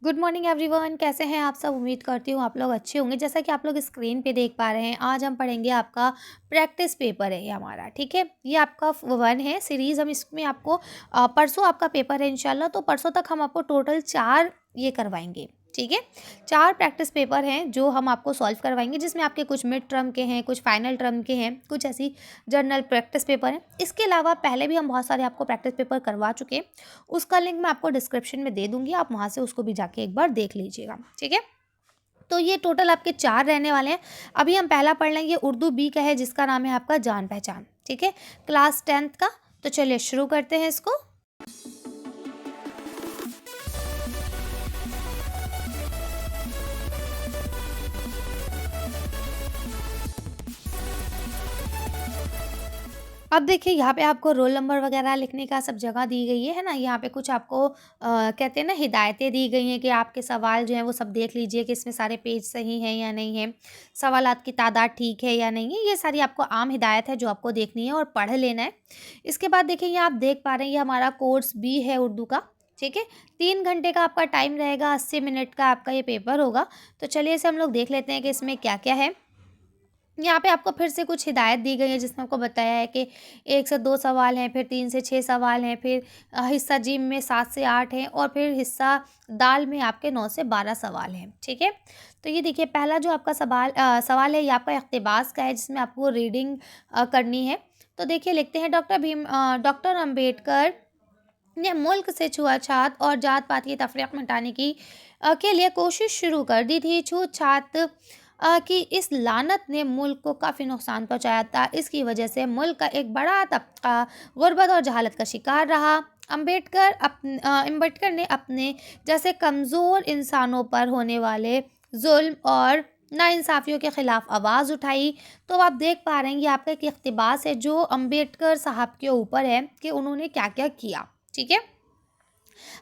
Good morning everyone. कैसे हैं आप सब? उम्मीद करती हूँ आप लोग अच्छे होंगे। जैसा कि आप लोग स्क्रीन पे देख पा रहे हैं, आज हम पढ़ेंगे आपका प्रैक्टिस पेपर है ये हमारा। ठीक है, ये आपका वन है सीरीज़। हम इसमें आपको परसों आपका पेपर है इंशाल्लाह, तो परसों तक हम आपको टोटल 4 ये करवाएंगे। ठीक है, 4 प्रैक्टिस पेपर हैं जो हम आपको सॉल्व करवाएंगे, जिसमें आपके कुछ मिड टर्म के हैं, कुछ फाइनल टर्म के हैं, कुछ ऐसी जर्नल प्रैक्टिस पेपर हैं। इसके अलावा पहले भी हम बहुत सारे आपको प्रैक्टिस पेपर करवा चुके हैं। उसका लिंक मैं आपको डिस्क्रिप्शन में दे दूंगी, आप वहाँ से उसको भी जाके एक बार देख लीजिएगा। ठीक है, तो ये टोटल आपके 4 रहने वाले हैं। अभी हम पहला पढ़ लेंगे, उर्दू बी का है, जिसका नाम है आपका जान पहचान। ठीक है, क्लास 10th का। तो चलिए शुरू करते हैं इसको। अब देखिए, यहाँ पे आपको रोल नंबर वगैरह लिखने का सब जगह दी गई है ना। यहाँ पे कुछ आपको कहते हैं ना, हिदायतें दी गई हैं कि आपके सवाल जो हैं वो सब देख लीजिए कि इसमें सारे पेज सही हैं या नहीं है, सवालात की तादाद ठीक है या नहीं है। ये सारी आपको आम हिदायत है जो आपको देखनी है और पढ़ लेना है। इसके बाद देखिए, ये आप देख पा रहे हैं, ये हमारा कोर्स बी है उर्दू का। ठीक है, 3 घंटे का आपका टाइम रहेगा, 80 मिनट का आपका ये पेपर होगा। तो चलिए इसे हम लोग देख लेते हैं कि इसमें क्या क्या है। यहाँ पे आपको फिर से कुछ हिदायत दी गई है, जिसमें आपको बताया है कि 1 से 2 सवाल हैं, फिर 3 से 6 सवाल हैं, फिर हिस्सा जीम में 7 से 8 हैं, और फिर हिस्सा दाल में आपके 9 से 12 सवाल हैं। ठीक है, तो ये देखिए, पहला जो आपका सवाल है, ये आपका इक़्तिबास का है, जिसमें आपको रीडिंग करनी है। तो देखिए, लिखते हैं, डॉक्टर अम्बेडकर ने मुल्क से छुआछात और जात पात की तफरीक मिटाने के लिए कोशिश शुरू कर दी थी। छूत-छात की इस लानत ने मुल्क को काफ़ी नुकसान पहुंचाया था। इसकी वजह से मुल्क का एक बड़ा तबका गुर्बत और जहालत का शिकार रहा। अम्बेडकर ने अपने जैसे कमज़ोर इंसानों पर होने वाले जुल्म और नाइंसाफ़ियों के ख़िलाफ़ आवाज़ उठाई। तो आप देख पा रहे हैं, ये आपका एक इक़्तिबास है जो अम्बेडकर साहब के ऊपर है कि उन्होंने क्या क्या किया। ठीक है,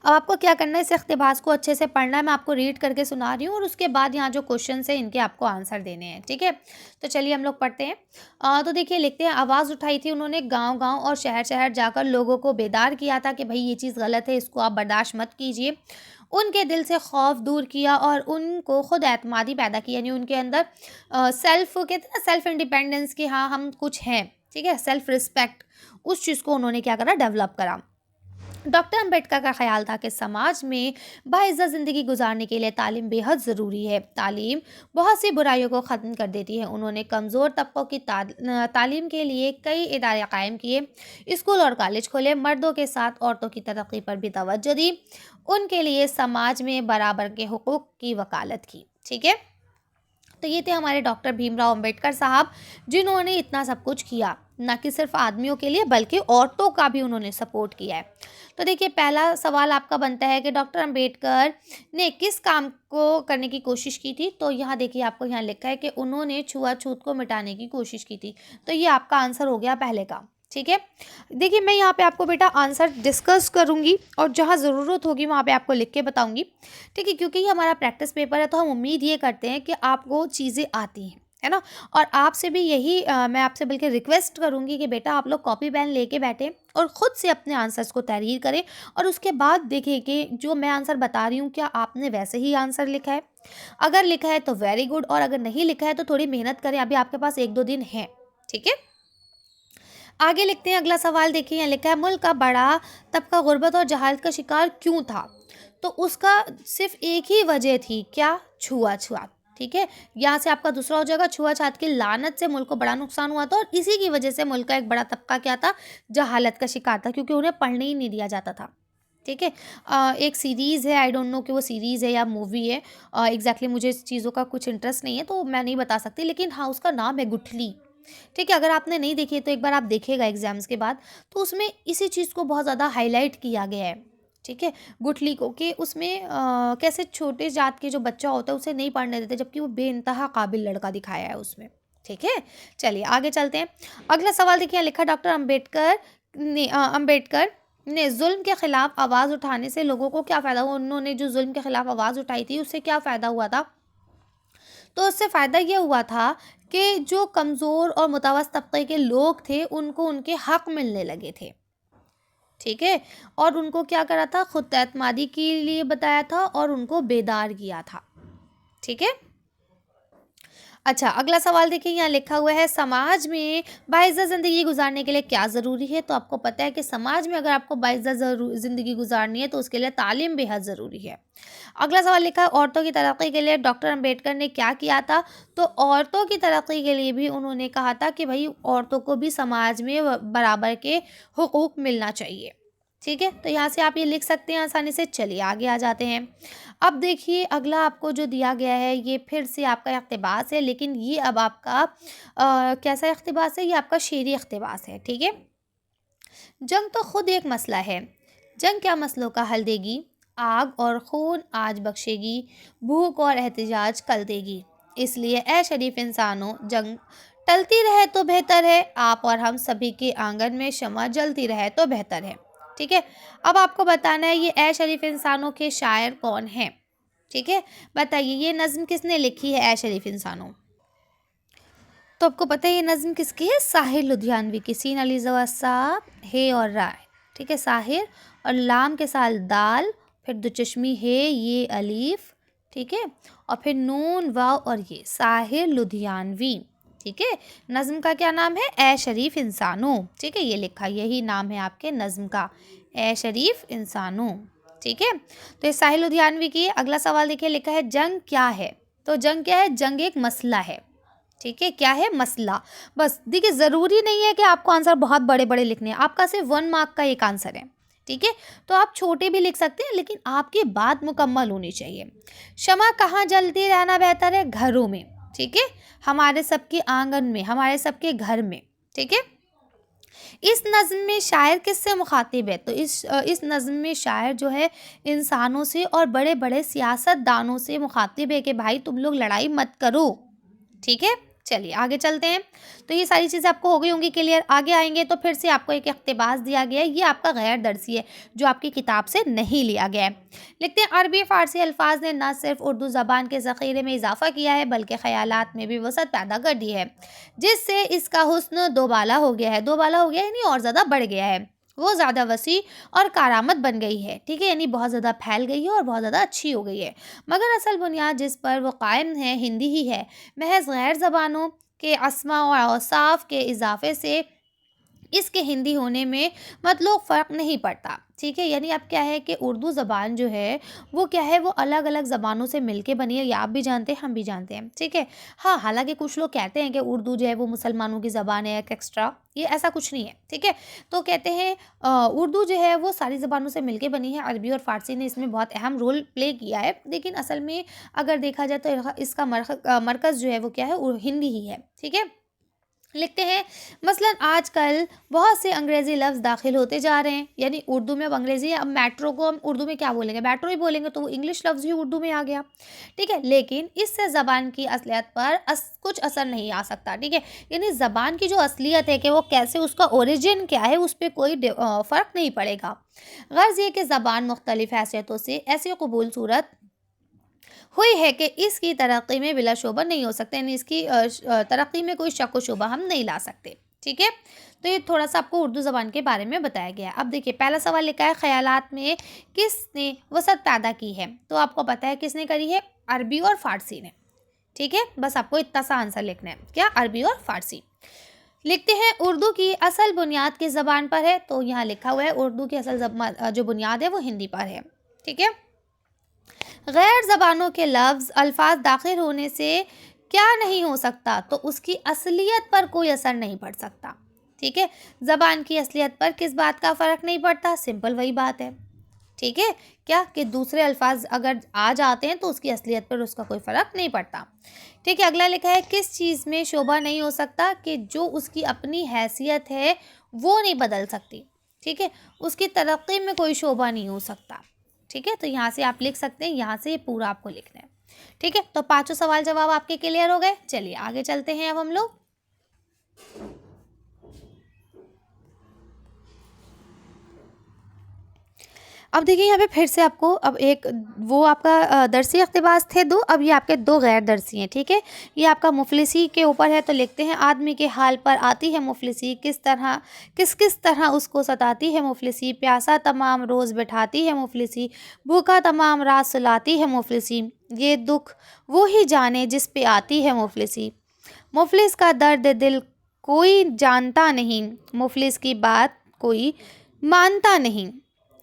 अब आपको क्या करना है, इस इक़्तिबास को अच्छे से पढ़ना है। मैं आपको रीड करके सुना रही हूँ, और उसके बाद यहाँ जो क्वेश्चंस हैं इनके आपको आंसर देने हैं। ठीक है, तो चलिए हम लोग पढ़ते हैं। तो देखिए, लिखते हैं, आवाज़ उठाई थी उन्होंने, गांव-गांव और शहर-शहर जाकर लोगों को बेदार किया था कि भाई ये चीज़ गलत है, इसको आप बर्दाश्त मत कीजिए। उनके दिल से खौफ दूर किया और उनको खुद एतमादी पैदा की, यानी उनके अंदर सेल्फ, कहते हैं ना, सेल्फ इंडिपेंडेंस की, हाँ हम कुछ हैं। ठीक है, सेल्फ रिस्पेक्ट, उस चीज़ को उन्होंने क्या करा, डेवलप करा। डॉक्टर अंबेडकर का ख्याल था कि समाज में बाइज़्ज़त ज़िंदगी गुजारने के लिए तालीम बेहद ज़रूरी है। तालीम बहुत सी बुराइयों को ख़त्म कर देती है। उन्होंने कमज़ोर तबकों की तालीम के लिए कई इदारे कायम किए, स्कूल और कॉलेज खोले, मर्दों के साथ औरतों की तरक्की पर भी तवज्जो दी, उनके लिए समाज में बराबर के हुकूक़ की वकालत की। ठीक है, तो ये थे हमारे डॉक्टर भीमराव अंबेडकर साहब, जिन्होंने इतना सब कुछ किया, ना कि सिर्फ आदमियों के लिए बल्कि औरतों का भी उन्होंने सपोर्ट किया है। तो देखिए, पहला सवाल आपका बनता है कि डॉक्टर अंबेडकर ने किस काम को करने की कोशिश की थी। तो यहाँ देखिए, आपको यहाँ लिखा है कि उन्होंने छुआछूत को मिटाने की कोशिश की थी। तो ये आपका आंसर हो गया पहले का। ठीक है, देखिए, मैं यहाँ पे आपको बेटा आंसर डिस्कस करूँगी, और जहाँ ज़रूरत होगी वहाँ पे आपको लिख के बताऊँगी। ठीक है, क्योंकि ये हमारा प्रैक्टिस पेपर है, तो हम उम्मीद ये करते हैं कि आपको चीज़ें आती हैं, है ना। और आपसे भी यही मैं आपसे बल्कि रिक्वेस्ट करूँगी कि बेटा आप लोग कॉपी पेन लेके बैठें और ख़ुद से अपने आंसर्स को तहरीर करें, और उसके बाद देखिए कि जो मैं आंसर बता रही हूँ, क्या आपने वैसे ही आंसर लिखा है। अगर लिखा है तो वेरी गुड, और अगर नहीं लिखा है तो थोड़ी मेहनत करें, अभी आपके पास 1-2 दिन है। ठीक है, आगे लिखते हैं, अगला सवाल देखिए, यहाँ लिखा है, मुल्क का बड़ा तबका गुर्बत और जहालत का शिकार क्यों था। तो उसका सिर्फ एक ही वजह थी, क्या, छुआछूत। ठीक है, यहाँ से आपका दूसरा हो जाएगा, छुआछूत की लानत से मुल्क को बड़ा नुकसान हुआ था, और इसी की वजह से मुल्क का एक बड़ा तबका क्या था, जहालत का शिकार था, क्योंकि उन्हें पढ़ने ही नहीं दिया जाता था। ठीक है, एक सीरीज़ है, आई डोंट नो कि वो सीरीज़ है या मूवी है, एग्जैक्टली मुझे इस चीज़ों का कुछ इंटरेस्ट नहीं है, तो मैं नहीं बता सकती, लेकिन हाँ, उसका नाम है गुठली। ठीक है, अगर आपने नहीं देखी है तो एक बार आप देखिएगा एग्जाम्स के बाद, तो उसमें इसी चीज़ को बहुत ज़्यादा हाईलाइट किया गया है। ठीक है, गुठली को, कि उसमें कैसे छोटे जात के जो बच्चा होता है उसे नहीं पढ़ने देते, जबकि वो बेइंतहा काबिल लड़का दिखाया है उसमें। ठीक है, चलिए आगे चलते हैं। अगला सवाल देखिए, यहाँ लिखा, डॉक्टर अम्बेडकर ने जुल्म के खिलाफ आवाज़ उठाने से लोगों को क्या फ़ायदा हुआ। उन्होंने जो जुल्म के खिलाफ आवाज़ उठाई थी, उससे क्या फ़ायदा हुआ था। तो उससे फ़ायदा ये हुआ था कि जो कमज़ोर और मुतवस्सित तबके के लोग थे, उनको उनके हक़ मिलने लगे थे। ठीक है, और उनको क्या करा था, खुद एतमादी के लिए बताया था और उनको बेदार किया था। ठीक है। अच्छा, अगला सवाल देखिए, यहाँ लिखा हुआ है समाज में बाइज़्ज़त ज़िंदगी गुजारने के लिए क्या ज़रूरी है? तो आपको पता है कि समाज में अगर आपको बाइज़्ज़त ज़िंदगी गुजारनी है तो उसके लिए तालीम बेहद ज़रूरी है। अगला सवाल लिखा है औरतों की तरक्की के लिए डॉक्टर अंबेडकर ने क्या किया था? तो औरतों की तरक्की के लिए भी उन्होंने कहा था कि भई औरतों को भी समाज में बराबर के हुकूक मिलना चाहिए। ठीक है? तो यहाँ से आप ये लिख सकते हैं आसानी से। चलिए आगे आ जाते हैं। अब देखिए अगला आपको जो दिया गया है ये फिर से आपका इक़्तिबास है, लेकिन ये अब आपका कैसा इक़्तिबास है? ये आपका शेरी इक़्तिबास है। ठीक है? जंग तो खुद एक मसला है। जंग क्या मसलों का हल देगी? आग और खून आज बख्शेगी, भूख और एहतिजाज कल देगी। इसलिए ए शरीफ इंसानों, जंग टलती रहे तो बेहतर है, आप और हम सभी के आंगन में शम्मा जलती रहे तो बेहतर है। ठीक है। अब आपको बताना है ये ए शरीफ इंसानों के शायर कौन हैं। ठीक है, बताइए ये नज़्म किसने लिखी है ए शरीफ इंसानों? तो आपको पता है ये नज़्म किसकी है? साहिर लुधियानवी की। सीन अली ज़वा साहब, हे और राय। ठीक है, साहिर और लाम के साथ दाल, फिर दो चश्मी है, ये अलीफ। ठीक है, और फिर नून वाव और ये साहिर लुधियानवी। ठीक है, नज़्म का क्या नाम है? ए शरीफ इंसानों। ठीक है, ये लिखा, यही नाम है आपके नज़्म का, ए शरीफ इंसानों। ठीक है, तो ये साहिर लुधियानवी की है। अगला सवाल देखिए, लिखा है जंग क्या है? तो जंग क्या है? जंग एक मसला है। ठीक है, क्या है? मसला। बस देखिए ज़रूरी नहीं है कि आपको आंसर बहुत बड़े बड़े लिखने हैं, आपका सिर्फ 1 मार्क का एक आंसर है। ठीक है, तो आप छोटे भी लिख सकते हैं लेकिन आपकी बात मुकम्मल होनी चाहिए। शमा कहाँ जलती रहना बेहतर है? घरों में। ठीक है, हमारे सबके आंगन में, हमारे सबके घर में। ठीक है, इस नज़्म में शायर किससे मुखातिब है? तो इस नज़्म में शायर जो है इंसानों से और बड़े बड़े सियासतदानों से मुखातिब है कि भाई तुम लोग लड़ाई मत करो। ठीक है, चलिए आगे चलते हैं। तो ये सारी चीज़ें आपको हो गई होंगी क्लियर। आगे आएंगे तो फिर से आपको एक इक़्तिबास दिया गया है, ये आपका गैर दर्सी है जो आपकी किताब से नहीं लिया गया है। लिखते हैं अरबी फ़ारसी अल्फाज ने न सिर्फ उर्दू ज़बान के ज़ख़ीरे में इजाफ़ा किया है बल्कि ख़यालात में भी वसअत पैदा कर दी है, जिससे इसका हुस्न दोबाला हो गया है। दोबाला हो गया यानी और ज़्यादा बढ़ गया है, वो ज़्यादा वसी और कारामद बन गई है। ठीक है, यानी बहुत ज़्यादा फैल गई है और बहुत ज़्यादा अच्छी हो गई है। मगर असल बुनियाद जिस पर वो कायम है हिंदी ही है। महज गैर ज़बानों के अस्मा और औसाफ के इजाफे से इसके हिंदी होने में मतलब फ़र्क नहीं पड़ता। ठीक है, यानी अब क्या है कि उर्दू ज़बान जो है वो क्या है, वो अलग अलग ज़बानों से मिलके बनी है। ये आप भी जानते हैं, हम भी जानते हैं। ठीक है, हाँ, हालांकि कुछ लोग कहते हैं कि उर्दू जो है वो मुसलमानों की ज़बान है, एक एक्स्ट्रा, ये ऐसा कुछ नहीं है। ठीक है, तो कहते हैं उर्दू जो है वो सारी ज़बानों से मिलके बनी है। अरबी और फ़ारसी ने इसमें बहुत अहम रोल प्ले किया है, लेकिन असल में अगर देखा जाए तो इसका मरकज़ जो है वो क्या है, हिंदी ही है। ठीक है, लिखते हैं मसलन आजकल बहुत से अंग्रेज़ी लफ्ज़ दाखिल होते जा रहे हैं, यानी उर्दू में अब अंग्रेज़ी, अब मेट्रो को हम उर्दू में क्या बोलेंगे? मेट्रो ही बोलेंगे, तो वो इंग्लिश लफ्ज़ भी उर्दू में आ गया। ठीक है, लेकिन इससे ज़बान की असलियत पर कुछ असर नहीं आ सकता। ठीक है, यानी ज़बान की जो असलियत है कि वो कैसे, उसका ओरिजिन क्या है, उस पर कोई फ़र्क नहीं पड़ेगा। गर्ज़ ये कि ज़बान मुख्तलिफ़ हैसियतों से ऐसी कबूल सूरत हुई है कि इसकी तरक्की में बिला शोबा नहीं हो सकते, यानी इसकी तरक्की में कोई शक व शुबा हम नहीं ला सकते। ठीक है, तो ये थोड़ा सा आपको उर्दू ज़बान के बारे में बताया गया है। अब देखिए पहला सवाल लिखा है ख़यालात में किसने वसअत पैदा की है? तो आपको पता है किसने करी है? अरबी और फ़ारसी ने। ठीक है, बस आपको इतना सा आंसर लिखना है, क्या? अरबी और फ़ारसी। लिखते हैं उर्दू की असल बुनियाद किस ज़बान पर है? तो यहाँ लिखा हुआ है उर्दू की असल जो बुनियाद है वो हिंदी पर है। ठीक है, गैर ज़बानों के लफ्ज़ अल्फाज दाखिल होने से क्या नहीं हो सकता? तो उसकी असलियत पर कोई असर नहीं पड़ सकता। ठीक है, ज़बान की असलियत पर किस बात का फ़र्क नहीं पड़ता? सिंपल वही बात है। ठीक है, क्या कि दूसरे अल्फाज अगर आ जाते हैं तो उसकी असलियत पर उसका कोई फ़र्क नहीं पड़ता। ठीक है, अगला लिखा है किस चीज़ में शोभा नहीं हो सकता कि जो उसकी अपनी हैसियत है वो नहीं बदल सकती। ठीक है, उसकी तरक्की में कोई शोभा नहीं हो सकता। ठीक है, तो यहाँ से आप लिख सकते हैं, यहाँ से ये पूरा आपको लिखना है। ठीक है, तो पांचों सवाल जवाब आपके क्लियर हो गए। चलिए आगे चलते हैं अब हम लोग। अब देखिए यहाँ पे फिर से आपको अब एक वो आपका दरसी इक़्तिबास थे 2, अब ये आपके 2 गैर दरसी हैं, ठीक है। ये आपका मुफलिसी के ऊपर है, तो लिखते हैं आदमी के हाल पर आती है मुफलिसी, किस किस तरह उसको सताती है मुफलिसी, प्यासा तमाम रोज़ बैठाती है मुफलिसी, भूखा तमाम रात सुलाती है मुफलिसी, ये दुख वो ही जाने जिस पे आती है मुफलिसी, मुफलिस का दर्द दिल कोई जानता नहीं, मुफलिस की बात कोई मानता नहीं,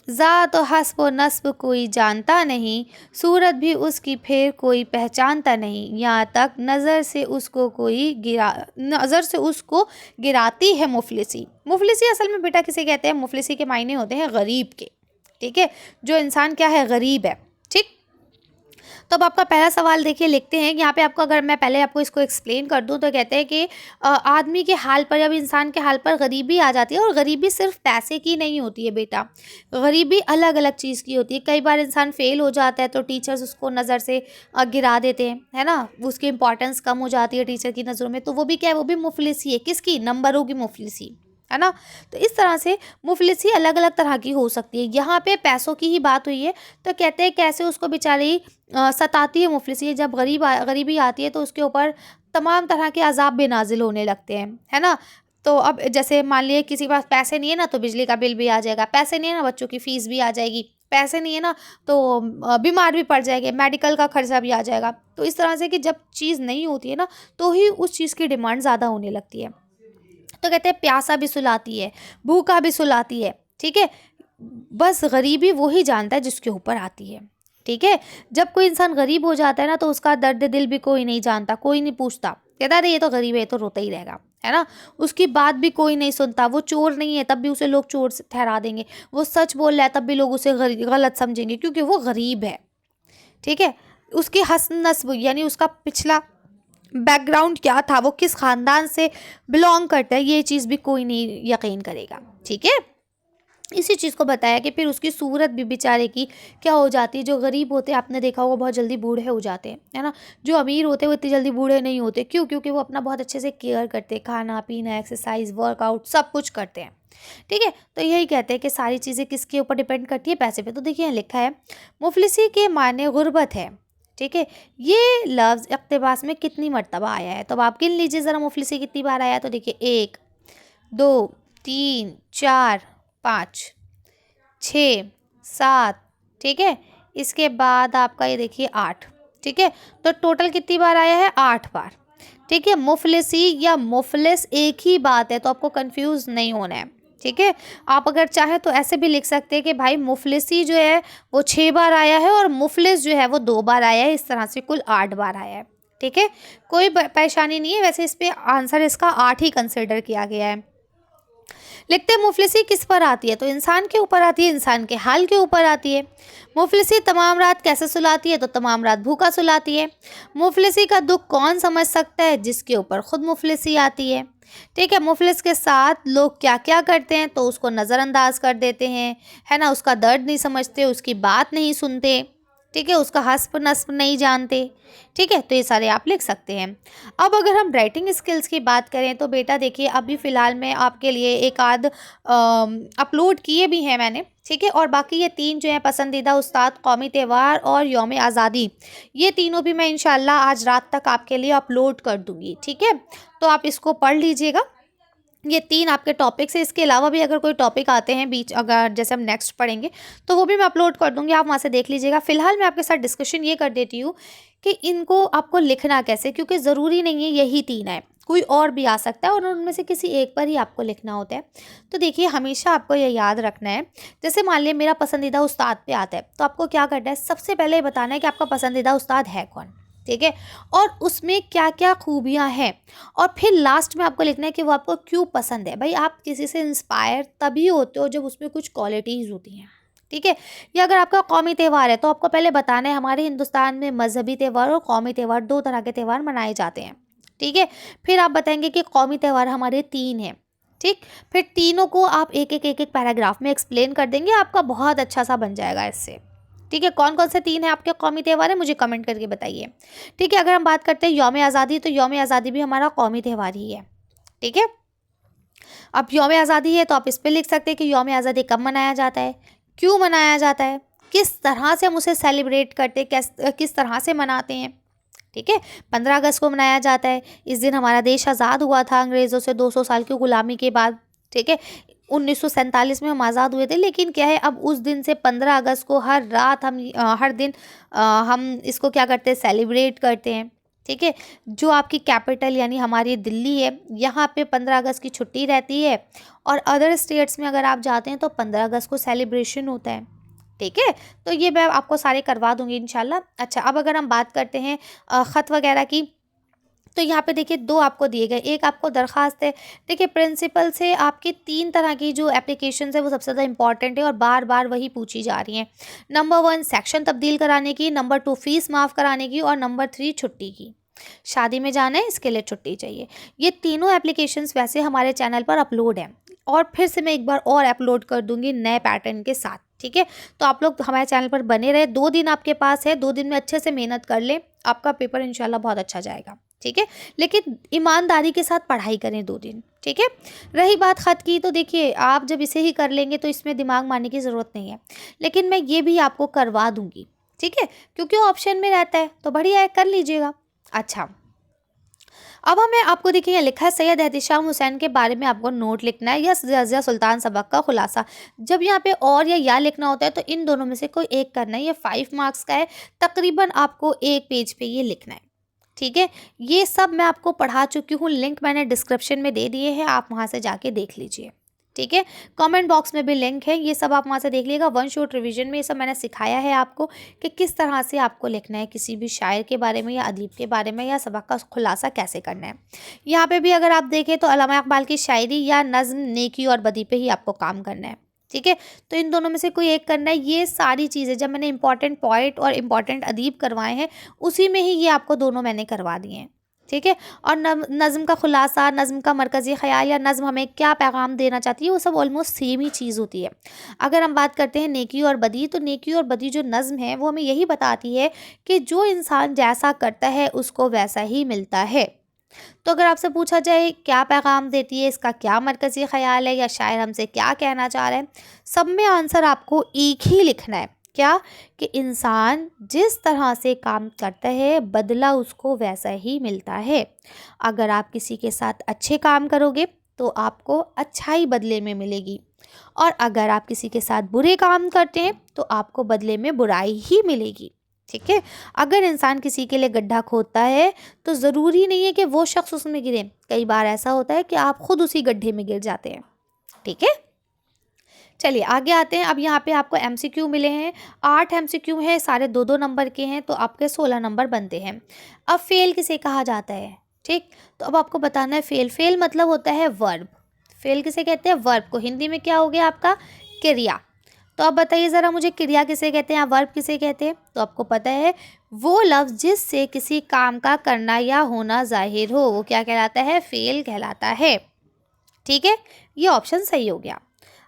ज़ात व हस्ब व नस्ब कोई जानता नहीं, सूरत भी उसकी फिर कोई पहचानता नहीं, यहाँ तक नज़र से उसको गिराती है मुफलिसी। मुफलिसी असल में बेटा किसे कहते हैं? मुफलिसी के मायने होते हैं गरीब के, ठीक है, जो इंसान क्या है, गरीब है, ठीक। तो अब आपका पहला सवाल देखिए, लिखते हैं यहाँ पे आपको, अगर मैं पहले आपको इसको एक्सप्लेन कर दूँ तो कहते हैं कि आदमी के हाल पर, जब इंसान के हाल पर गरीबी आ जाती है, और गरीबी सिर्फ पैसे की नहीं होती है बेटा, गरीबी अलग अलग चीज़ की होती है। कई बार इंसान फेल हो जाता है तो टीचर्स उसको नज़र से गिरा देते हैं, है ना, उसकी इंपॉर्टेंस कम हो जाती है टीचर की नज़रों में, तो वो भी क्या है, वो भी मुफलिसी है, किसकी? नंबरों की मुफलिसी, है ना। तो इस तरह से मुफलिसी अलग अलग तरह की हो सकती है। यहाँ पे पैसों की ही बात हुई है, तो कहते हैं कैसे उसको बेचारी सताती है मुफलिसी, जब गरीबी आती है तो उसके ऊपर तमाम तरह के अज़ाब बेनाजिल होने लगते हैं, है ना। तो अब जैसे मान लिया किसी के पास पैसे नहीं है ना, तो बिजली का बिल भी आ जाएगा, पैसे नहीं है ना, बच्चों की फ़ीस भी आ जाएगी, पैसे नहीं है ना, तो बीमार भी पड़ जाएंगे, मेडिकल का खर्चा भी आ जाएगा। तो इस तरह से कि जब चीज़ नहीं होती है ना, तो ही उस चीज़ की डिमांड ज़्यादा होने लगती है। तो कहते हैं प्यासा भी सुलाती है, भूखा भी सुलाती है, ठीक है। बस गरीबी वो ही जानता है जिसके ऊपर आती है, ठीक है। जब कोई इंसान गरीब हो जाता है ना, तो उसका दर्द दिल भी कोई नहीं जानता, कोई नहीं पूछता, कहता अरे ये तो गरीब है, ये तो रोता ही रहेगा, है ना। उसकी बात भी कोई नहीं सुनता, वो चोर नहीं है तब भी उसे लोग चोर से ठहरा देंगे, वो सच बोल रहा है तब भी लोग उसे गलत समझेंगे, क्योंकि वो गरीब है, ठीक है। उसकी हस्ब नस्ब यानी उसका पिछला बैकग्राउंड क्या था, वो किस खानदान से बिलोंग करता है, ये चीज़ भी कोई नहीं यकीन करेगा, ठीक है। इसी चीज़ को बताया कि फिर उसकी सूरत भी बेचारे की क्या हो जाती है। जो गरीब होते हैं, आपने देखा होगा, बहुत जल्दी बूढ़े हो जाते हैं, है ना। जो अमीर होते हैं वो इतनी जल्दी बूढ़े नहीं होते, क्यों? क्योंकि वो अपना बहुत अच्छे से केयर करते हैं, खाना पीना, एक्सरसाइज, वर्कआउट सब कुछ करते हैं, ठीक है। तो यही कहते हैं कि सारी चीज़ें किसके ऊपर डिपेंड करती है? पैसे पे। तो देखिए यहाँ लिखा है मुफलिसी के माने गुर्बत है, ठीक है। ये लफ्ज़ इक़्तिबास में कितनी मरतबा आया है? तो अब आप गिन लीजिए ज़रा, मुफलिसी कितनी बार आया है। तो देखिए 1 2 3 4 5 6 7, ठीक है। इसके बाद आपका ये देखिए 8, ठीक है। तो टोटल कितनी बार आया है? 8 बार, ठीक है। मुफलिसी या मुफलिस एक ही बात है, तो आपको कंफ्यूज नहीं होना है, ठीक है। आप अगर चाहें तो ऐसे भी लिख सकते हैं कि भाई मुफलिसी जो है वो 6 बार आया है और मुफलिस जो है वो 2 बार आया है, इस तरह से कुल 8 बार आया है, ठीक है। कोई परेशानी नहीं है, वैसे इस पे आंसर इसका 8 ही कंसिडर किया गया है। लिखते हैं मुफलिसी किस पर आती है? तो इंसान के ऊपर आती है, इंसान के हाल के ऊपर आती है। मुफलिसी तमाम रात कैसे सुलाती है? तो तमाम रात भूखा सुलाती है। मुफलिसी का दुख कौन समझ सकता है? जिसके ऊपर खुद मुफलिसी आती है, ठीक है। मुफलिस के साथ लोग क्या क्या करते हैं? तो उसको नज़रअंदाज कर देते हैं, है ना, उसका दर्द नहीं समझते, उसकी बात नहीं सुनते, ठीक है, उसका हस्ब नस्ब नहीं जानते, ठीक है। तो ये सारे आप लिख सकते हैं। अब अगर हम राइटिंग स्किल्स की बात करें तो बेटा देखिए, अभी फ़िलहाल मैं आपके लिए एक आध अपलोड किए भी हैं मैंने, ठीक है। और बाकी ये 3 जो है पसंदीदा उस्ताद, कौमी त्यौहार और यौम आज़ादी, ये तीनों भी मैं इंशाल्लाह आज रात तक आपके लिए अपलोड कर दूँगी, ठीक है। तो आप इसको पढ़ लीजिएगा। ये 3 आपके टॉपिक्स हैं। इसके अलावा भी अगर कोई टॉपिक आते हैं बीच, अगर जैसे हम नेक्स्ट पढ़ेंगे, तो वो भी मैं अपलोड कर दूँगी, आप वहाँ से देख लीजिएगा। फ़िलहाल मैं आपके साथ डिस्कशन ये कर देती हूँ कि इनको आपको लिखना कैसे, क्योंकि ज़रूरी नहीं है यही 3 आए, कोई और भी आ सकता है और उनमें से किसी एक पर ही आपको लिखना होता है। तो देखिए हमेशा आपको ये याद रखना है, जैसे मान लिया मेरा पसंदीदा उस्ताद पे आता है, तो आपको क्या करना है, सबसे पहले ये बताना है कि आपका पसंदीदा उस्ताद है कौन, ठीक है, और उसमें क्या क्या खूबियाँ हैं, और फिर लास्ट में आपको लिखना है कि वो आपको क्यों पसंद है। भाई आप किसी से इंस्पायर तभी होते हो जब उसमें कुछ क्वालिटीज़ होती हैं, ठीक है। या अगर आपका कौमी त्यौहार है तो आपको पहले बताना है हमारे हिंदुस्तान में मजहबी त्यौहार और कौमी त्यौहार 2 तरह के त्यौहार मनाए जाते हैं, ठीक है। फिर आप बताएंगे कि कौमी त्यौहार हमारे 3 हैं, ठीक। फिर तीनों को आप एक एक पैराग्राफ में एक्सप्लेन कर देंगे, आपका बहुत अच्छा सा बन जाएगा इससे, ठीक है। कौन कौन से 3 हैं आपके कौमी त्यौहार है, मुझे कमेंट करके बताइए, ठीक है। अगर हम बात करते हैं यौम आज़ादी, तो यौम आज़ादी भी हमारा कौमी त्यौहार ही है, ठीक है। अब यौम आज़ादी है तो आप इस पे लिख सकते हैं कि यौम आज़ादी कब मनाया जाता है, क्यों मनाया जाता है, किस तरह से हम उसे सेलिब्रेट करते हैं, किस तरह से मनाते हैं। ठीक है, 15 अगस्त को मनाया जाता है। इस दिन हमारा देश आज़ाद हुआ था अंग्रेज़ों से 200 साल की गुलामी के बाद। ठीक है, 1947 में हम आज़ाद हुए थे। लेकिन क्या है, अब उस दिन से 15 अगस्त को हर रात हर दिन हम इसको क्या करते हैं, सेलिब्रेट करते हैं। ठीक है, जो आपकी कैपिटल यानी हमारी दिल्ली है, यहाँ पे 15 अगस्त की छुट्टी रहती है। और अदर स्टेट्स में अगर आप जाते हैं तो 15 अगस्त को सेलिब्रेशन होता है। ठीक है, तो ये मैं आपको सारे करवा दूंगी इंशाल्लाह। अच्छा, अब अगर हम बात करते हैं ख़त वगैरह की, तो यहाँ पे देखिए 2 आपको दिए गए। एक आपको दरख्वास्त है। देखिए, प्रिंसिपल से आपकी 3 तरह की जो एप्लीकेशंस है वो सबसे ज़्यादा इंपॉर्टेंट है और बार बार वही पूछी जा रही हैं। नंबर 1 सेक्शन तब्दील कराने की, नंबर 2 फीस माफ़ कराने की और नंबर 3 छुट्टी की। शादी में जाना है, इसके लिए छुट्टी चाहिए। ये तीनों एप्लीकेशंस वैसे हमारे चैनल पर अपलोड हैं और फिर से मैं एक बार और अपलोड कर दूंगी नए पैटर्न के साथ। ठीक है, तो आप लोग हमारे चैनल पर बने रहे। 2 दिन आपके पास है, 2 दिन में अच्छे से मेहनत कर लें, आपका पेपर इंशाल्लाह बहुत अच्छा जाएगा। ठीक है, लेकिन ईमानदारी के साथ पढ़ाई करें 2 दिन। ठीक है, रही बात ख़त की, तो देखिए आप जब इसे ही कर लेंगे तो इसमें दिमाग मारने की ज़रूरत नहीं है, लेकिन मैं ये भी आपको करवा दूंगी। ठीक है, क्योंकि ऑप्शन में रहता है तो बढ़िया है, कर लीजिएगा। अच्छा, अब हमें आपको देखिए यहाँ लिखा है सैयद एहतिशाम हुसैन के बारे में आपको नोट लिखना है या रज़िया सुल्तान सबक का खुलासा। जब यहाँ पे और या लिखना होता है तो इन दोनों में से कोई एक करना है। ये 5 मार्क्स का है, तकरीबन आपको 1 पेज पे ये लिखना है। ठीक है, ये सब मैं आपको पढ़ा चुकी हूँ, लिंक मैंने डिस्क्रिप्शन में दे दिए हैं, आप वहाँ से जाके देख लीजिए। ठीक है, कमेंट बॉक्स में भी लिंक है, ये सब आप वहाँ से देख लीजिएगा। वन शॉट रिवीजन में ये सब मैंने सिखाया है आपको कि किस तरह से आपको लिखना है किसी भी शायर के बारे में या अदीब के बारे में, या सबक का खुलासा कैसे करना है। यहाँ पे भी अगर आप देखें तो अल्लामा इकबाल की शायरी या नज़्म नेकी और बदी पे ही आपको काम करना है। ठीक है, तो इन दोनों में से कोई एक करना है। ये सारी चीज़ें जब मैंने इंपॉर्टेंट पोइट और इम्पॉर्टेंट अदीब करवाए हैं, उसी में ही ये आपको दोनों मैंने करवा दिए हैं। ठीक है, और नज़्म का खुलासा, नज़्म का मरकज़ी ख़याल या नज़्म हमें क्या पैगाम देना चाहती है, वो सब ऑलमोस्ट सेम ही चीज़ होती है। अगर हम बात करते हैं नेकी और बदी, तो नेकी और बदी जो नज़्म है वो हमें यही बताती है कि जो इंसान जैसा करता है उसको वैसा ही मिलता है। तो अगर आपसे पूछा जाए क्या पैगाम देती है, इसका क्या मरकज़ी ख़याल है, या शायर हमसे क्या कहना चाह रहा है, सब में आंसर आपको एक ही लिखना है। क्या? कि इंसान जिस तरह से काम करता है बदला उसको वैसा ही मिलता है। अगर आप किसी के साथ अच्छे काम करोगे तो आपको अच्छाई बदले में मिलेगी, और अगर आप किसी के साथ बुरे काम करते हैं तो आपको बदले में बुराई ही मिलेगी। ठीक है, अगर इंसान किसी के लिए गड्ढा खोदता है तो ज़रूरी नहीं है कि वो शख्स उसमें गिरे, कई बार ऐसा होता है कि आप खुद उसी गड्ढे में गिर जाते हैं। ठीक है, चलिए आगे आते हैं। अब यहाँ पे आपको एमसीक्यू मिले हैं, 8 एमसीक्यू हैं, सारे 2-2 नंबर के हैं, तो आपके 16 नंबर बनते हैं। अब फेल किसे कहा जाता है? ठीक, तो अब आपको बताना है फेल। फेल मतलब होता है वर्ब। फेल किसे कहते हैं? वर्ब को। हिंदी में क्या हो गया आपका? क्रिया। तो अब बताइए ज़रा मुझे, क्रिया किसे कहते हैं या वर्ब किसे कहते हैं? तो आपको पता है, वो लफ्ज़ जिससे किसी काम का करना या होना ज़ाहिर हो वो क्या कहलाता है? फेल कहलाता है। ठीक है, ये ऑप्शन सही हो गया।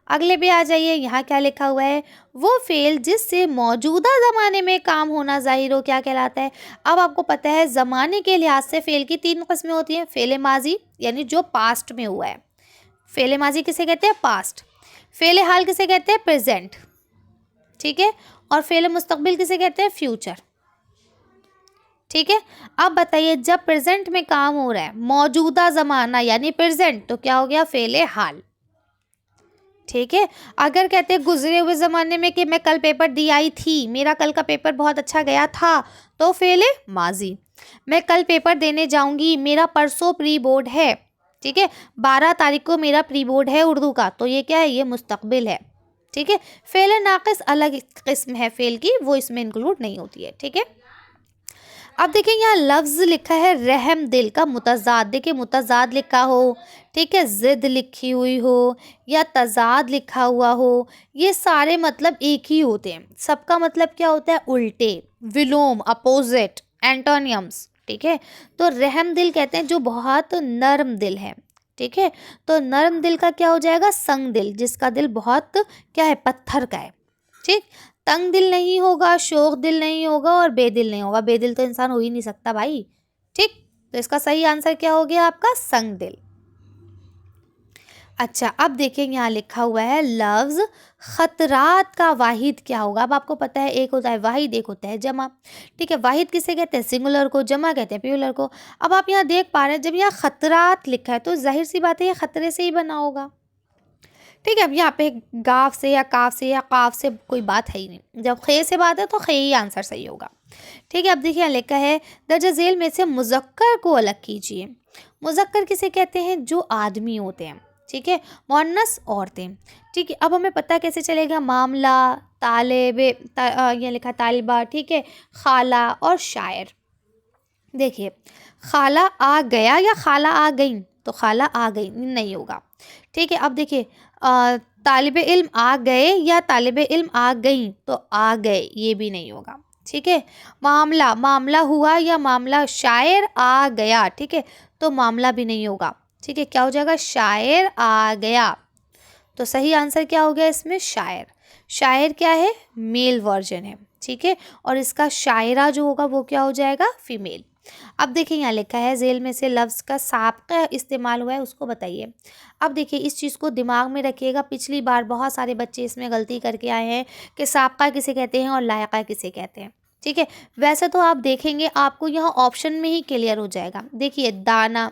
अगले पे आ जाइए, यहाँ क्या लिखा हुआ है? वो फेल जिससे मौजूदा ज़माने में काम होना ज़ाहिर हो क्या कहलाता है? अब आपको पता है ज़माने के लिहाज से फ़ेल की 3 किस्में होती हैं। फ़ेल माजी यानी जो पास्ट में हुआ है, फ़ेल माजी किसे कहते हैं? पास्ट। फ़ेल हाल किसे कहते हैं? प्रेजेंट। ठीक है, और फ़ेल मुस्तकबिल किसे कहते हैं? फ्यूचर। ठीक है, अब बताइए जब प्रेजेंट में काम हो रहा है, मौजूदा ज़माना यानी प्रेजेंट, तो क्या हो गया? फ़ेल हाल। ठीक है, अगर कहते हैं गुजरे हुए ज़माने में कि मैं कल पेपर दी आई थी, मेरा कल का पेपर बहुत अच्छा गया था, तो फ़ेल माजी। मैं कल पेपर देने जाऊंगी, मेरा परसों प्री बोर्ड है। ठीक है, 12 तारीख को मेरा प्री बोर्ड है उर्दू का, तो ये क्या है? ये मुस्तकबिल है। ठीक है, फ़ेल नाक़िस अलग किस्म है फ़ेल की, वो इसमें इंक्लूड नहीं होती है। ठीक है, अब देखिए यहाँ लफ्ज़ लिखा है रहम दिल का मुतज़ाद। देखिए मुतज़ाद लिखा हो, ठीक है, ज़िद लिखी हुई हो या तज़ाद लिखा हुआ हो, ये सारे मतलब एक ही होते हैं। सबका मतलब क्या होता है? उल्टे, विलोम, अपोजिट, एंटोनियम्स। ठीक है, तो रहम दिल कहते हैं जो बहुत नरम दिल है। ठीक है, तो नरम दिल का क्या हो जाएगा? संग दिल, जिसका दिल बहुत क्या है? पत्थर का है। ठीक, तंग दिल नहीं होगा, शोख दिल नहीं होगा और बेदिल नहीं होगा। बेदिल तो इंसान हो ही नहीं सकता भाई। ठीक, तो इसका सही आंसर क्या हो गया आपका? संग दिल। अच्छा, अब देखिए यहाँ लिखा हुआ है लफ्ज़ खतरात का वाहिद क्या होगा? अब आपको पता है एक होता है वाहिद, एक होता है जमा। ठीक है, वाहिद किसे कहते हैं? सिंगुलर को, जमा कहते हैं प्लूरल को। अब आप यहाँ देख पा रहे हैं जब यहाँ खतरात लिखा है तो ज़ाहिर-सी बात है ये खतरे से ही बना होगा। ठीक है, अब यहाँ पे गाफ से या काफ से या काफ से कोई बात है ही नहीं। जब खे से बात है तो खे ही आंसर सही होगा। ठीक है, अब देखिए यहाँ लिखा है दर्ज झेल में से मुज़क्कर को अलग कीजिए। मुज़क्कर किसे कहते हैं? जो आदमी होते हैं। ठीक है, मुअन्नस औरतें। ठीक है, अब हमें पता कैसे चलेगा? मामला, ये लिखा तालिबा, ठीक है, खाला और शायर। देखिए, खाला आ गया या खाला आ गई? तो खाला आ गई नहीं होगा। ठीक है, अब देखिए तालिबे इल्म आ गए या तालिबे इल्म आ गई? तो आ गए, ये भी नहीं होगा। ठीक है, मामला, मामला हुआ या मामला, शायर आ गया, ठीक है, तो मामला भी नहीं होगा। ठीक है, क्या हो जाएगा? शायर आ गया। तो सही आंसर क्या हो गया इसमें? शायर। शायर क्या है? मेल वर्जन है। ठीक है, और इसका शायरा जो होगा वो क्या हो जाएगा? फीमेल। अब देखिए यहाँ लिखा है झेल में से लफ्ज़ का साबका इस्तेमाल हुआ है उसको बताइए। अब देखिए इस चीज़ को दिमाग में रखिएगा, पिछली बार बहुत सारे बच्चे इसमें गलती करके आए हैं कि साबका किसे कहते हैं और लायका किसे कहते हैं। ठीक है, वैसे तो आप देखेंगे आपको यहाँ ऑप्शन में ही क्लियर हो जाएगा। देखिए दाना,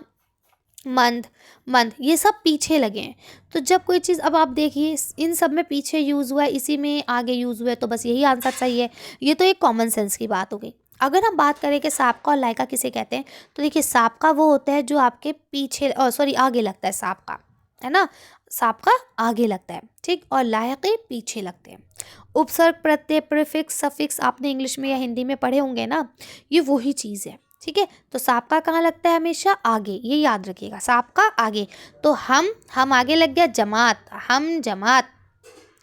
मंद, मंद, ये सब पीछे लगे हैं। तो जब कोई चीज़, अब आप देखिए इन सब में पीछे यूज़ हुआ है, इसी में आगे यूज़ हुआ है, तो बस यही आंसर सही है। ये तो एक कॉमन सेंस की बात हो गई। अगर हम बात करें कि साबका और लायका किसे कहते हैं, तो देखिए साबका वो होता है जो आपके पीछे सॉरी आगे लगता है, साबका है ना, साबका आगे लगता है। ठीक, और लायके पीछे लगते हैं। उपसर्ग, प्रत्यय, प्रीफिक्स, सफिक्स आपने इंग्लिश में या हिंदी में पढ़े होंगे ना, ये वही चीज़ है। ठीक है, तो साबका कहाँ लगता है? हमेशा आगे, ये याद रखिएगा, साबका आगे। तो हम आगे लग गया, जमात, हम जमात।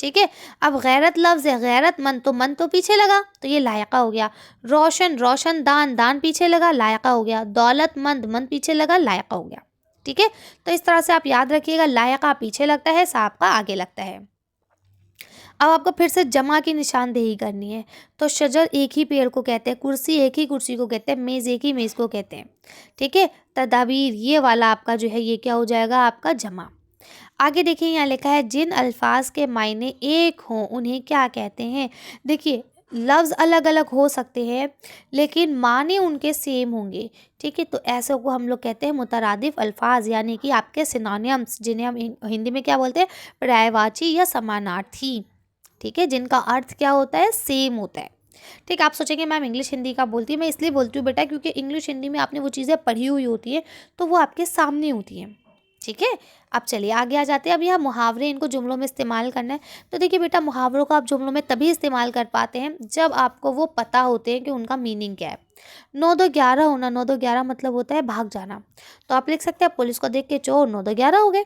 ठीक है, अब गैरत लफ्ज़ है, गैरतमंद, तो मन तो पीछे लगा, तो ये लायका हो गया। रोशन, रोशन दान, दान पीछे लगा, लायका हो गया। दौलतमंद, मन पीछे लगा, लायका हो गया। ठीक है, तो इस तरह से आप याद रखिएगा, लायका पीछे लगता है, साबका आगे लगता है। अब आपको फिर से जमा की निशानदेही करनी है। तो शजर एक ही पेड़ को कहते हैं, कुर्सी एक ही कुर्सी को कहते हैं, मेज़ एक ही मेज़ को कहते हैं। ठीक है, तदाबीर, ये वाला आपका जो है ये क्या हो जाएगा? आपका जमा। आगे देखिए यहाँ लिखा है जिन अल्फाज के मायने एक हों उन्हें क्या कहते हैं? देखिए लफ्ज़ अलग अलग हो सकते हैं लेकिन माने उनके सेम होंगे। ठीक है, तो ऐसे को हम लोग कहते हैं मुतरादिफ अल्फाज, यानी कि आपके सिनोनिम्स, जिन्हें हम हिंदी में क्या बोलते हैं? पर्यायवाची या समानार्थी। ठीक है, जिनका अर्थ क्या होता है? सेम होता है। ठीक है, आप सोचेंगे मैम इंग्लिश हिंदी का बोलती है, मैं इसलिए बोलती हूँ बेटा क्योंकि इंग्लिश हिंदी में आपने वो चीज़ें पढ़ी हुई होती हैं तो वो आपके सामने होती हैं। ठीक है, अब चलिए आगे आ जाते हैं। अब यहाँ मुहावरे, इनको जुमलों में इस्तेमाल करना है। तो देखिए बेटा मुहावरों को आप जुमलों में तभी इस्तेमाल कर पाते हैं जब आपको वो पता होते हैं कि उनका मीनिंग क्या है। 9-2-11 होना, 9-2-11 मतलब होता है भाग जाना। तो आप लिख सकते हैं पुलिस को देख के चोर 9-2-11 हो गए।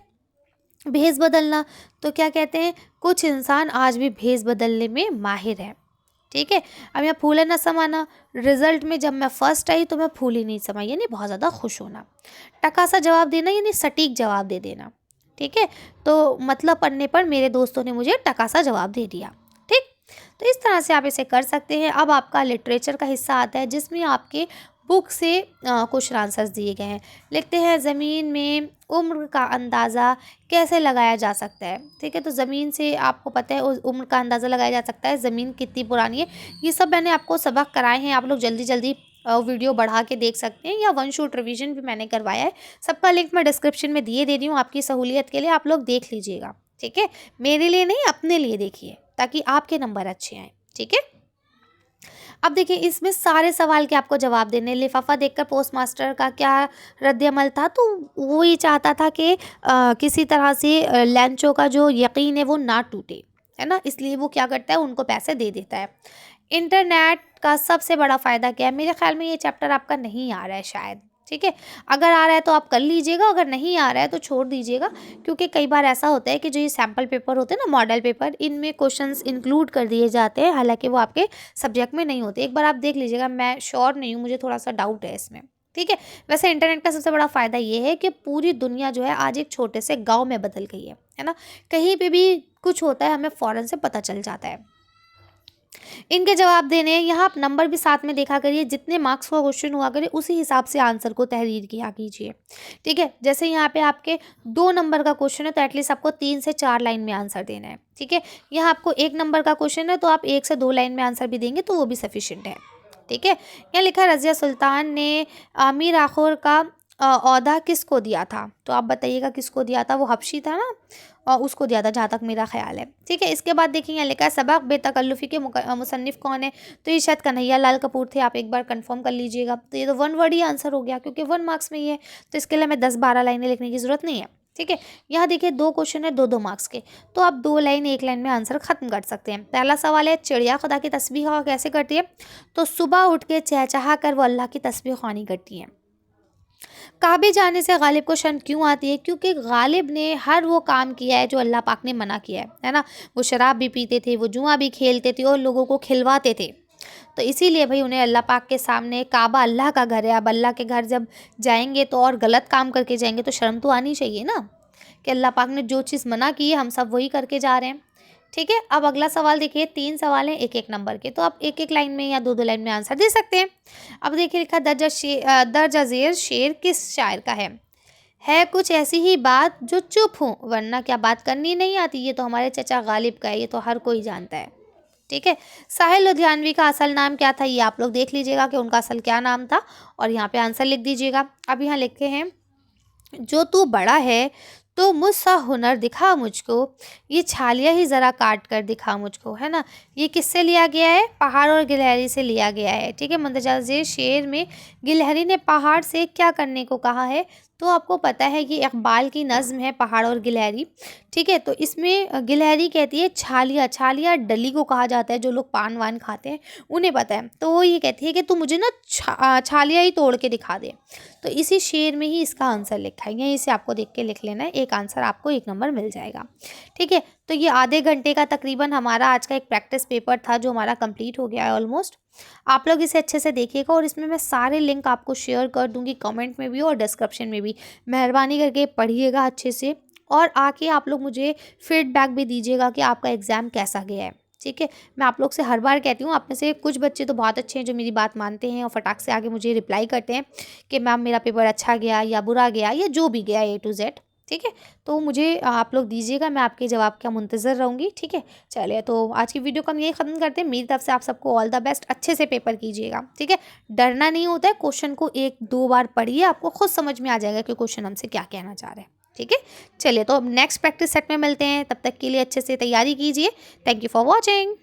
भेस बदलना, तो क्या कहते हैं? कुछ इंसान आज भी भेस बदलने में माहिर है। ठीक है, अब यहाँ फूले न समाना, रिजल्ट में जब मैं फर्स्ट आई तो मैं फूली नहीं समाई, यानी बहुत ज़्यादा खुश होना। टका सा जवाब देना, यानी सटीक जवाब दे देना। ठीक है, तो मतलब पढ़ने पर मेरे दोस्तों ने मुझे टका सा जवाब दे दिया। ठीक, तो इस तरह से आप इसे कर सकते हैं। अब आपका लिटरेचर का हिस्सा आता है जिसमें आपके बुक से क्वेश्चन आंसर्स दिए गए हैं। लिखते हैं ज़मीन में उम्र का अंदाज़ा कैसे लगाया जा सकता है? ठीक है, तो ज़मीन से आपको पता है उस उम्र का अंदाज़ा लगाया जा सकता है, ज़मीन कितनी पुरानी है। ये सब मैंने आपको सबक कराए हैं, आप लोग जल्दी जल्दी वीडियो बढ़ा के देख सकते हैं, या वन शॉट रिवीजन भी मैंने करवाया है। सबका लिंक मैं डिस्क्रिप्शन में दिए दे रही हूँ आपकी सहूलियत के लिए, आप लोग देख लीजिएगा। ठीक है, मेरे लिए नहीं अपने लिए देखिए ताकि आपके नंबर अच्छे आएँ। ठीक है, अब देखिए इसमें सारे सवाल के आपको जवाब देने। लिफाफा देखकर पोस्टमास्टर का क्या रद्द-ए-अमल था? तो वो ये चाहता था कि किसी तरह से लैंचो का जो यकीन है वो ना टूटे, है ना, इसलिए वो क्या करता है? उनको पैसे दे देता है। इंटरनेट का सबसे बड़ा फ़ायदा क्या है? मेरे ख्याल में ये चैप्टर आपका नहीं आ रहा है शायद। ठीक है, अगर आ रहा है तो आप कर लीजिएगा, अगर नहीं आ रहा है तो छोड़ दीजिएगा, क्योंकि कई बार ऐसा होता है कि जो ये सैम्पल पेपर होते हैं ना, मॉडल पेपर, इनमें क्वेश्चंस इंक्लूड कर दिए जाते हैं, हालांकि वो आपके सब्जेक्ट में नहीं होते। एक बार आप देख लीजिएगा, मैं श्योर नहीं हूँ, मुझे थोड़ा सा डाउट है इसमें। ठीक है, वैसे इंटरनेट का सबसे बड़ा फ़ायदा ये है कि पूरी दुनिया जो है आज एक छोटे से गाँव में बदल गई है ना, कहीं पर भी कुछ होता है हमें फ़ौरन से पता चल जाता है। इनके जवाब देने हैं। यहाँ आप नंबर भी साथ में देखा करिए, जितने मार्क्स का क्वेश्चन हुआ करे उसी हिसाब से आंसर को तहरीर किया कीजिए। ठीक है, जैसे यहाँ पे आपके 2 नंबर का क्वेश्चन है तो एटलीस्ट आपको 3 से 4 लाइन में आंसर देना है। ठीक है, यहाँ आपको 1 नंबर का क्वेश्चन है तो आप 1 से 2 लाइन में आंसर भी देंगे तो वो भी सफिशिएंट है। ठीक है, यहाँ लिखा है रज़िया सुल्तान ने मीर आखुर का ओहदा किसको दिया था? तो आप बताइएगा किसको दिया था? वो हबशी था ना, और उसको दिया था जहाँ तक मेरा ख्याल है। ठीक है, इसके बाद देखिए यहाँ लिखा है सबक बेतकल्लुफ़ी के मुसन्निफ़ कौन है? तो ये शायद कन्हैया लाल कपूर थे, आप एक बार कंफर्म कर लीजिएगा। तो ये तो 1 वर्ड ही आंसर हो गया क्योंकि 1 मार्क्स में ही है, तो इसके लिए हमें 10-12 लाइनें लिखने की ज़रूरत नहीं है। ठीक है, यहाँ देखिए 2 क्वेश्चन है 2-2 मार्क्स के, तो आप 2 लाइन 1 लाइन में आंसर ख़त्म कर सकते हैं। पहला सवाल है चिड़िया खुदा की तस्बीह कैसे करती है? तो सुबह उठ के चहचहा कर वो अल्लाह की तस्बीह ख़्वानी करती हैं। काबे जाने से गालिब को शर्म क्यों आती है? क्योंकि गालिब ने हर वो काम किया है जो अल्लाह पाक ने मना किया है ना। वो शराब भी पीते थे, वो जुआ भी खेलते थे और लोगों को खिलवाते थे। तो इसीलिए भाई उन्हें अल्लाह पाक के सामने, काबा अल्लाह का घर है, अब अल्लाह के घर जब जाएंगे तो और गलत काम करके जाएंगे तो शर्म तो आनी चाहिए ना, कि अल्लाह पाक ने जो चीज़ मना की है हम सब वही करके जा रहे हैं। ठीक है, अब अगला सवाल देखिए, 3 सवाल हैं 1-1 नंबर के, तो आप 1-1 लाइन में या 2-2 लाइन में आंसर दे सकते हैं। अब देखिए लिखा दर्जा ज़ेर शेर किस शायर का है कुछ ऐसी ही बात जो चुप हूँ वरना क्या बात करनी नहीं आती? ये तो हमारे चचा गालिब का है, ये तो हर कोई जानता है। ठीक है, साहिल लुधियानवी का असल नाम क्या था? ये आप लोग देख लीजिएगा कि उनका असल क्या नाम था और यहाँ पे आंसर लिख दीजिएगा। अब यहाँ लिखे हैं जो तू बड़ा है तो मुझसा हुनर दिखा मुझको, ये छालिया ही ज़रा काट कर दिखा मुझको, है ना। ये किससे लिया गया है? पहाड़ और गिलहरी से लिया गया है। ठीक है, मंदरजा ज़ेर शेर में गिलहरी ने पहाड़ से क्या करने को कहा है? तो आपको पता है कि इकबाल की नज़्म है पहाड़ और गिलहरी। ठीक है, तो इसमें गिलहरी कहती है छालिया, छालिया डली को कहा जाता है, जो लोग पान वान खाते हैं उन्हें पता है। तो वो ये कहती है कि तू मुझे ना छालिया ही तोड़ के दिखा दे। तो इसी शेर में ही इसका आंसर लिखा है, यहीं से आपको देख के लिख लेना है, एक आंसर आपको 1 नंबर मिल जाएगा। ठीक है, तो ये आधे घंटे का तकरीबन हमारा आज का एक प्रैक्टिस पेपर था जो हमारा कंप्लीट हो गया है ऑलमोस्ट। आप लोग इसे अच्छे से देखिएगा और इसमें मैं सारे लिंक आपको शेयर कर दूंगी कमेंट में भी और डिस्क्रिप्शन में भी। मेहरबानी करके पढ़िएगा अच्छे से और आके आप लोग मुझे फीडबैक भी दीजिएगा कि आपका एग्ज़ाम कैसा गया है। ठीक है, मैं आप लोग से हर बार कहती हूँ, आप में से कुछ बच्चे तो बहुत अच्छे हैं जो मेरी बात मानते हैं और फटाक से आगे मुझे रिप्लाई करते हैं कि मैम मेरा पेपर अच्छा गया या बुरा गया या जो भी गया A to Z। ठीक है, तो मुझे आप लोग दीजिएगा, मैं आपके जवाब का मुंतज़र रहूँगी। ठीक है, चलिए तो आज की वीडियो को हम यही ख़त्म करते हैं। मेरी तरफ से आप सबको ऑल द बेस्ट, अच्छे से पेपर कीजिएगा। ठीक है, डरना नहीं होता है, क्वेश्चन को 1-2 बार पढ़िए, आपको खुद समझ में आ जाएगा कि क्वेश्चन हमसे क्या कहना चाह रहे हैं। ठीक है, चलिए तो अब नेक्स्ट प्रैक्टिस सेट में मिलते हैं, तब तक के लिए अच्छे से तैयारी कीजिए। Thank you for watching.